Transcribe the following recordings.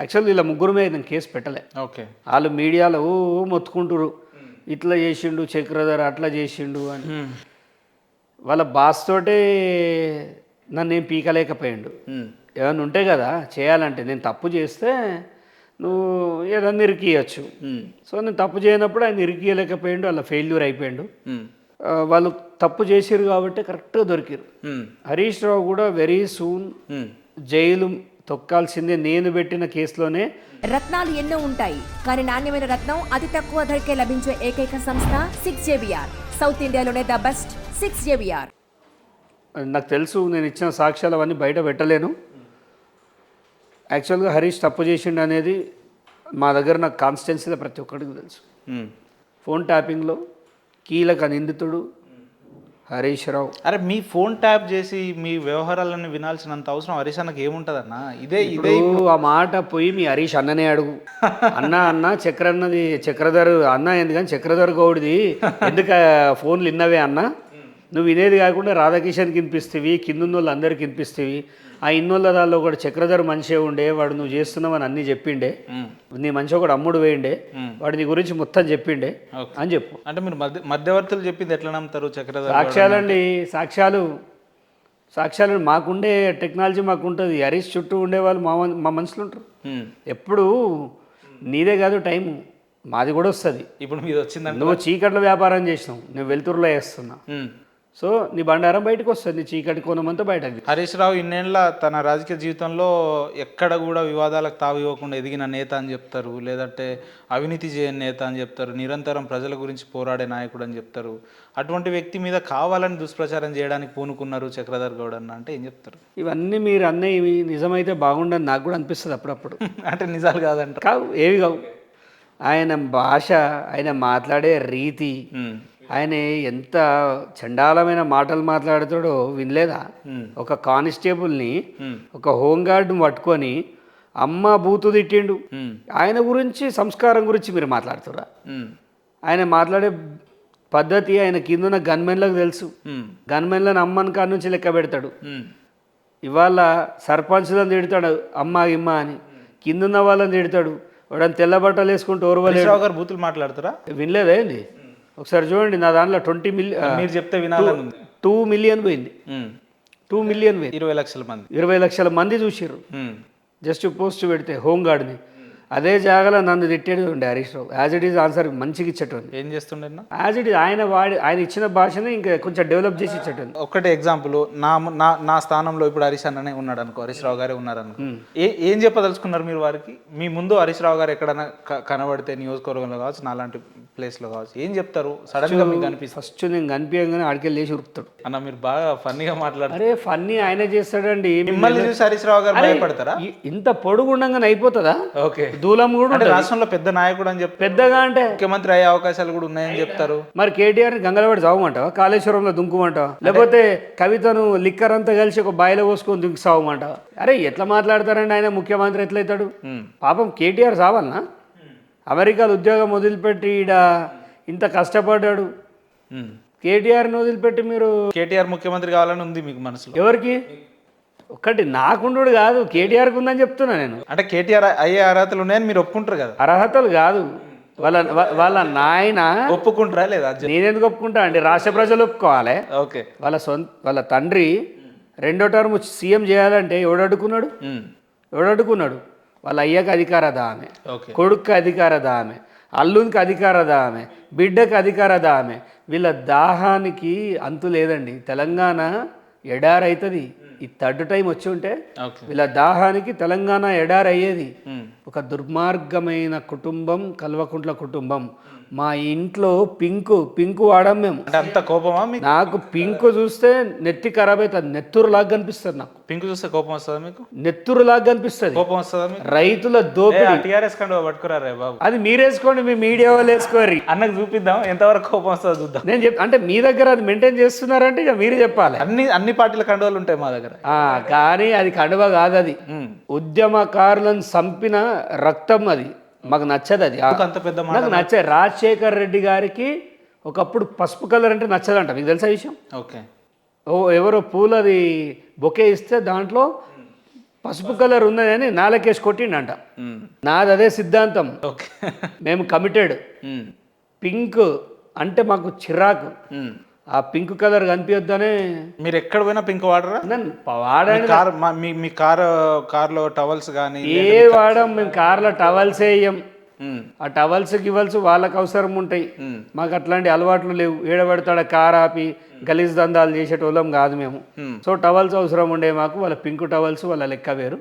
Actually ఇలా ముగ్గురు మీద నేను కేసు పెట్టలే. ఓకే. వాళ్ళు మీడియాలో మొత్తుకుంటారు, ఇట్లా చేసిండు చక్రధర్, అట్లా చేసిండు అని. వాళ్ళ బాస్ తోటే నన్ను ఏం పీకలేకపోయిండు. ఏమన్నా ఉంటే కదా చేయాలంటే, నేను తప్పు చేస్తే నువ్వు ఏదన్నా ఇరికియచ్చు. సో నేను తప్పు చేయనప్పుడు ఆయన ఇరికియలేకపోయిండు, అలా ఫెయిల్యూర్ అయిపోయిండు. వాళ్ళు తప్పు చేసిరు కాబట్టి కరెక్ట్గా దొరికిరు. హరీష్ రావు కూడా వెరీ సూన్ జైలు తొక్కాల్సిందే. నేను పెట్టిన కేసులోనే. రత్నాలు ఎన్నో ఉంటాయి, కానీ నాణ్యమైన రత్నం అతి తక్కువ ధరకే లభించే ఏకైక సంస్థ 6JBR. సౌత్ ఇండియాలోనే ద బెస్ట్ 6JBR. నాకు తెలుసు, నేను ఇచ్చిన సాక్ష్యాలు అవన్నీ బయట పెట్టలేను. యాక్చువల్గా హరీష్ తప్పు చేసిండు అనేది మా దగ్గర నాకు కాన్స్టిట్యున్సీలో ప్రతి ఒక్కరికి తెలుసు. ఫోన్ ట్యాపింగ్లో కీలక నిందితుడు హరీష్ రావు. అరే మీ ఫోన్ ట్యాప్ చేసి మీ వ్యవహారాలను వినాల్సినంత అవసరం హరీష్ అన్నకి ఏముంటుందన్నా? ఇదే ఆ మాట పోయి మీ హరీష్ అన్ననే అడుగు. అన్న చక్రధర్ అన్న ఎందుకని చక్రధర్ గౌడిది ఎందుకు ఫోన్లు విన్నవే అన్న? నువ్వు వినేది కాకుండా రాధాకిషన్కి వినిపిస్తేవి, కిందున్న వాళ్ళు అందరికి వినిపిస్తేవి. ఆ ఇన్నోళ్ళ దానిలో కూడా చక్రధర్ మంచిగా ఉండే, వాడు నువ్వు చేస్తున్నావని అన్నీ చెప్పిండే, నీ మంచిగా కూడా అమ్ముడు వేయండే, వాడు నీ గురించి మొత్తం చెప్పిండే అని చెప్పు. అంటే మీరు మధ్యవర్తులు చెప్పింది ఎట్లా నమ్ముతారు చక్రధర్? సాక్ష్యాలండి, సాక్ష్యాలు మాకుండే టెక్నాలజీ మాకు ఉంటుంది. హరీష్ చుట్టూ ఉండేవాళ్ళు మా మనుషులు ఉంటారు. ఎప్పుడు నీదే కాదు టైము, మాది కూడా వస్తుంది. ఇప్పుడు మీరు వచ్చిందంటే నువ్వు చీకట్లో వ్యాపారం చేసినావు, నేను వెలుతురులో వేస్తున్నా. సో నీ బండారం బయటకు వస్తుంది, నీ చీకటి కోణమంతా బయటకు. హరీష్ రావు ఇన్నేళ్ళ తన రాజకీయ జీవితంలో ఎక్కడ కూడా వివాదాలకు తావు ఇవ్వకుండా ఎదిగిన నేత అని చెప్తారు, లేదంటే అవినీతి చేయని నేత అని చెప్తారు, నిరంతరం ప్రజల గురించి పోరాడే నాయకుడు అని చెప్తారు. అటువంటి వ్యక్తి మీద కావాలని దుష్ప్రచారం చేయడానికి పూనుకున్నారు చక్రధర్ గౌడ్ అన్న అంటే ఏం చెప్తారు? ఇవన్నీ మీరు అన్నీ నిజమైతే బాగుండని నాకు కూడా అనిపిస్తుంది అప్పుడప్పుడు. అంటే నిజాలు కాదంట? కావు, ఏవి కావు. ఆయన భాష, ఆయన మాట్లాడే రీతి, ఆయన ఎంత చండాలమైన మాటలు మాట్లాడుతాడో వినలేదా? ఒక కానిస్టేబుల్ని, ఒక హోంగార్డ్ని పట్టుకొని అమ్మ బూతు తిట్టిండు. ఆయన గురించి, సంస్కారం గురించి మీరు మాట్లాడుతురా? ఆయన మాట్లాడే పద్ధతి ఆయన కిందున్న గన్మెన్లకు తెలుసు. గన్మెన్లను అమ్మని కాడ నుంచి లెక్క పెడతాడు. ఇవాళ సర్పంచ్లను తిడతాడు అమ్మ ఇమ్మ అని, కిందున్న వాళ్ళని తిడతాడు. వాడని తెల్ల బట్టలు వేసుకుంటూ ఓర్వలేడు. బూతులు మాట్లాడుతారా? వినలేదా ఏంది? ఒకసారి చూడండి, నా దాంట్లో 20 మిలియన్, మీరు చెప్తే వినాలని 2 మిలియన్ పోయింది. 2 మిలియన్ పోయింది. 20 లక్షల మంది, 20 లక్షల మంది చూసిర్రు జస్ట్ పోస్ట్ పెడితే హోంగార్డ్ని. అదే జాగాలో నన్ను తిట్టేది ఉండే Harish Rao. As it is answer మంచిగా ఇచ్చేటోంది. ఏం చేస్తుండే? యాజ్ ఇట్ ఈజ్ ఆయన ఇచ్చిన భాషని ఇంకా కొంచెం డెవలప్ చేసి ఇచ్చేటోంది. ఒకటే ఎగ్జాంపుల్, నా స్థానంలో ఇప్పుడు హరీష్ అన్ననే ఉన్నాడు అనుకో, హరీష్ రావు గారే ఉన్నారనుకో, ఏం చెప్పదలుచుకున్నారు మీరు వారికి? మీ ముందు హరీష్ రావు గారు ఎక్కడైనా కనబడితే నియోజకవర్గంలో కావచ్చు, నాలాంటి ప్లేస్లో కావచ్చు, ఏం చెప్తారు? సడన్గా మీకు కనిపిస్తుంది. ఫస్ట్ నేను కనిపించగానే ఆడికెళ్ళి లేచి ఉరుకుతాడు. అన్న మీరు బాగా ఫన్నీగా మాట్లాడారు. అరే ఫన్నీ ఆయన చేస్తాడండి. మిమ్మల్ని చూసి హరీష్ రావు గారు భయపడతారా? ఇంత పొడుగుండగానే అయిపోతుందా? ఓకే. దూలం కూడా రాష్ట్రంలో పెద్ద నాయకుడు అని చెప్పి, పెద్దగా అంటే ముఖ్యమంత్రి అయ్యే అవకాశాలు కూడా ఉన్నాయని చెప్తారు. మరి కేటీఆర్ గంగలవాడి చావమంటావా? కాళేశ్వరంలో దుంకుమంటావా? లేకపోతే కవితను లిక్కర్ అంతా కలిసి ఒక బాయిలో పోసుకొని దుంకి సావమంటావా? అరే ఎట్లా మాట్లాడతారండి? ఆయన ముఖ్యమంత్రి ఎట్లయితాడు? పాపం కేటీఆర్ సావాలనా? అమెరికాలో ఉద్యోగం వదిలిపెట్టి ఈడ ఇంత కష్టపడ్డాడు. కేటీఆర్ని వదిలిపెట్టి మీరు కేటీఆర్ ముఖ్యమంత్రి కావాలని ఉంది మీకు మనసులో? ఎవరికి? ఒక్కటి నాకుండు కాదు, కేటీఆర్కి ఉందని చెప్తున్నా నేను. అంటే కేటీఆర్ అయ్యే అర్హతలు ఉన్నాయని మీరు ఒప్పుకుంటారు కదా? అర్హతలు కాదు, వాళ్ళ నాయన ఒప్పుకుంటారా లేదా? నేనెందుకు ఒప్పుకుంటా అండి? రాష్ట్ర ప్రజలు ఒప్పుకోవాలి. ఓకే. వాళ్ళ తండ్రి 2వ టర్మ్ సీఎం చేయాలంటే ఎవడడుకున్నాడు? వాళ్ళ అయ్యకి అధికారదా ఆమె, కొడుక్కి అధికారదా ఆమె, అల్లునికి అధికారదా ఆమె, బిడ్డకి అధికారదా ఆమె. వీళ్ళ దాహానికి అంతు లేదండి. తెలంగాణ ఎడారైతుంది. ఈ థర్డ్ టైం వచ్చి ఉంటే వీళ్ళ దాహానికి తెలంగాణ ఎడారి అయ్యేది. ఒక దుర్మార్గమైన కుటుంబం, కల్వకుంట్ల కుటుంబం. మా ఇంట్లో పింకు వాడాం మేము. అంత కోపమా? నాకు పింకు చూస్తే నెత్తి ఖరాబ్ అవుతుంది, నెత్తురులాగా కనిపిస్తుంది. నాకు పింకు చూస్తే కోపం వస్తుందా? మీకు నెత్తురులాగా కనిపిస్తుంది. కోపం వస్తుందా? రైతుల దోపిడీ. టీఆర్ఎస్ కండువా పట్టుకురారే బాబు. అది మీరేసుకోండి, మీ మీడియా వాళ్ళు వేసుకోరు. అన్నకు చూపిద్దాం ఎంతవరకు కోపం వస్తుందో చూద్దాం. నేను అంటే మీ దగ్గర అది మెయింటైన్ చేస్తున్నారంటే ఇక మీరు చెప్పాలి. అన్ని పార్టీల కండువాలు ఉంటాయి మా దగ్గర. కానీ అది కండువ కాదు, అది ఉద్యమకారులను చంపిన రక్తం. అది మాకు నచ్చదు. అది అంత పెద్ద నాకు నచ్చదు. రాజశేఖర్ రెడ్డి గారికి ఒకప్పుడు పసుపు కలర్ అంటే నచ్చదంట. మీకు తెలుసా విషయం? ఓకే. ఎవరో పూలది బొకే ఇస్తే దాంట్లో పసుపు కలర్ ఉన్నదని నాలకేసి కొట్టిండంట. నాది అదే సిద్ధాంతం. ఓకే. మేము కమిటెడ్. పింక్ అంటే మాకు చిరాకు. ఆ పింక్ కలర్ కనిపించొద్దనే మీరు ఎక్కడ పోయినా పింక్ వాడరా? వాడండి. కార్ మీ కార్లో టవల్స్ కానీ ఏ వాడం మేము కార్లో టవల్స్ వేయం. ఆ టవల్స్ గివల్స్ వాళ్ళకి అవసరం ఉంటాయి. మాకు అట్లాంటి అలవాట్లు లేవు. ఏడబెడతాడ కార్ ఆపి గలీజ్ దందాలు చేసేటోళ్ళం కాదు మేము. సో టవల్స్ అవసరం ఉండే మాకు. వాళ్ళ పింక్ టవల్స్ వాళ్ళ లెక్క వేరు.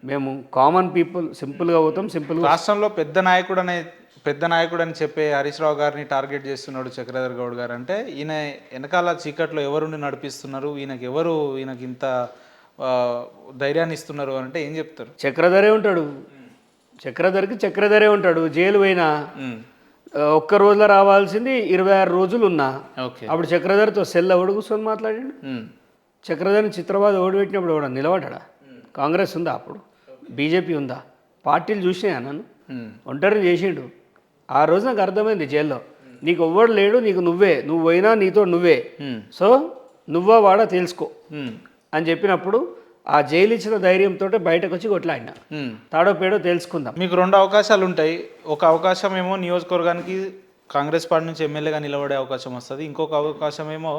మేము కామన్ పీపుల్, సింపుల్గా పోతాం. సింపుల్గా రాష్ట్రంలో పెద్ద నాయకుడు అని చెప్పే హరీష్ రావు గారిని టార్గెట్ చేస్తున్నాడు చక్రధర్ గౌడ్ గారు. అంటే ఈయన వెనకాల చీకట్లో ఎవరుండి నడిపిస్తున్నారు, ఈయనకి ఇంత ధైర్యాన్ని ఇస్తున్నారు అంటే ఏం చెప్తారు? చక్రధరే ఉంటాడు. చక్రధరే ఉంటాడు. జైలు పోయినా ఒక్క రోజులో రావాల్సింది 26 రోజులు ఉన్నా. అప్పుడు చక్రధర్తో సెల్ ఎవడు కూర్చొని మాట్లాడాడు? చక్రధర్ని చిత్రవాద ఓడిపెట్టినప్పుడు ఎవడ నిలబడ్డా? కాంగ్రెస్ ఉందా అప్పుడు? బీజేపీ ఉందా? పార్టీలు చూసినాయా నన్ను? ఒంటరిని చేసిండు. ఆ రోజు నాకు అర్థమైంది జైల్లో నీకు ఎవ్వడు లేడు, నీకు నువ్వు పోయినా నీతో నువ్వే. సో నువ్వా వాడా తెలుసుకో అని చెప్పినప్పుడు ఆ జైలు ఇచ్చిన ధైర్యంతో బయటకు వచ్చి కొట్లాడినా. తాడో పేడో తెలుసుకుందాం. మీకు 2 అవకాశాలు ఉంటాయి. ఒక అవకాశం ఏమో నియోజకవర్గానికి కాంగ్రెస్ పార్టీ నుంచి ఎమ్మెల్యేగా నిలబడే అవకాశం వస్తుంది. ఇంకొక అవకాశం ఏమో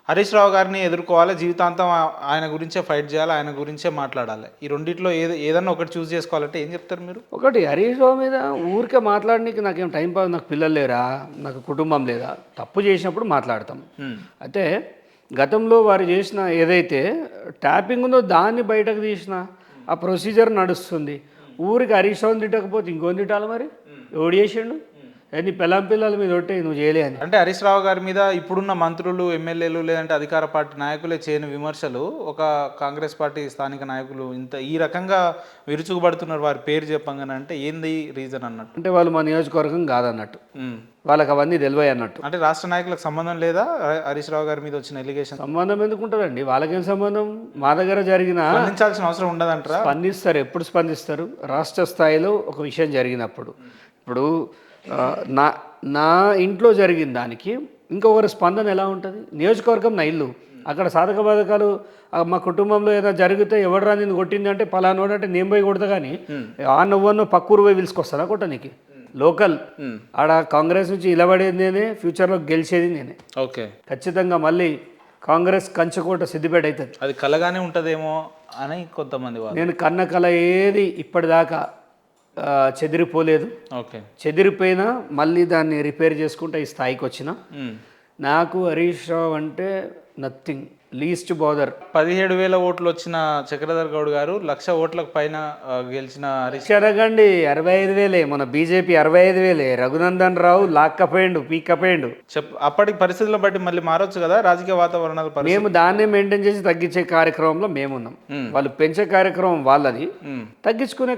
హరీష్ రావు గారిని ఎదుర్కోవాలి, జీవితాంతం ఆయన గురించే ఫైట్ చేయాలి, ఆయన గురించే మాట్లాడాలి. ఈ రెండిట్లో ఏదన్నా ఒకటి చూస్ చేసుకోవాలంటే ఏం చెప్తారు మీరు? ఒకటి, హరీష్ రావు మీద ఊరికే మాట్లాడడానికి నాకేం టైం పాస్. నాకు పిల్లలు లేరా, నాకు కుటుంబం లేదా? తప్పు చేసినప్పుడు మాట్లాడతాం. అయితే గతంలో వారు చేసిన ఏదైతే ట్యాపింగ్ ఉందో దాన్ని బయటకు తీసిన ఆ ప్రొసీజర్ నడుస్తుంది. ఊరికి హరీష్ రావుని తిట్టకపోతే ఇంకొని తిట్టాలి మరి? ఎవడు చేసిండు? నీ పిల్లల మీద ఒట్టే నువ్వు చేయలే అని. అంటే హరీష్ రావు గారి మీద ఇప్పుడున్న మంత్రులు, ఎమ్మెల్యేలు లేదంటే అధికార పార్టీ నాయకులే చేయని విమర్శలు ఒక కాంగ్రెస్ పార్టీ స్థానిక నాయకులు ఈ రకంగా విరుచుకుపడుతున్నారు వారి పేరు చెప్పంగానే. అంటే ఏంది రీజన్ అన్నట్టు? అంటే వాళ్ళు మా నియోజకవర్గం కాదన్నట్టు, వాళ్ళకి అవన్నీ తెలివై అన్నట్టు. అంటే రాష్ట్ర నాయకులకు సంబంధం లేదా హరీష్ రావు గారి మీద వచ్చిన ఎలిగేషన్? సంబంధం ఎందుకు ఉంటుందండి? వాళ్ళకేం సంబంధం? మా దగ్గర జరిగిన స్పందించాల్సిన అవసరం ఉండదంటారా? స్పందిస్తారు. ఎప్పుడు స్పందిస్తారు? రాష్ట్ర స్థాయిలో ఒక విషయం జరిగినప్పుడు. ఇప్పుడు నా ఇంట్లో జరిగిన దానికి ఇంకొకరి స్పందన ఎలా ఉంటుంది? నియోజకవర్గం నా ఇల్లు, అక్కడ సాధక బాధకాలు మా కుటుంబంలో ఏదైనా జరిగితే ఎవడరా నేను కొట్టింది అంటే పలానోడు అంటే నేను పోయి కొడతా. కానీ ఆ నువ్వన్నో పక్కూరు పోయి పిలుచుకొస్తారా కొట్టనికి? లోకల్ ఆడ కాంగ్రెస్ నుంచి నిలబడేది నేనే, ఫ్యూచర్లో గెలిచేది నేనే. ఓకే, ఖచ్చితంగా మళ్ళీ కాంగ్రెస్ కంచుకోట సిద్దిపేట అవుతుంది. అది కలగానే ఉంటుందేమో అని కొంతమంది. నేను కన్న కళ ఏది ఇప్పటిదాకా చెదిరిపోలేదు. ఓకే, చెదిరిపోయినా మళ్ళీ దాన్ని రిపేర్ చేసుకుంటే ఈ స్థాయికి వచ్చిన. నాకు హరీష్ రావు అంటే నథింగ్, లీస్ట్ బోదర్. 17,000 ఓట్లు వచ్చిన చక్రధర్ గౌడ్ గారు 1,00,000 ఓట్లకు పైన గెలిచిన హరీష్. అడగండి, 65,000. మన బీజేపీ 65,000. రఘునందన్ రావు పీక్కపోయిండు. అప్పటి పరిస్థితులను బట్టి మళ్ళీ మారొచ్చు కదా రాజకీయ వాతావరణాలు. మేము దాన్నే మెయింటైన్ చేసి తగ్గించే కార్యక్రమంలో మేమున్నాం. వాళ్ళు పెంచే కార్యక్రమం వాళ్ళది, తగ్గించుకునే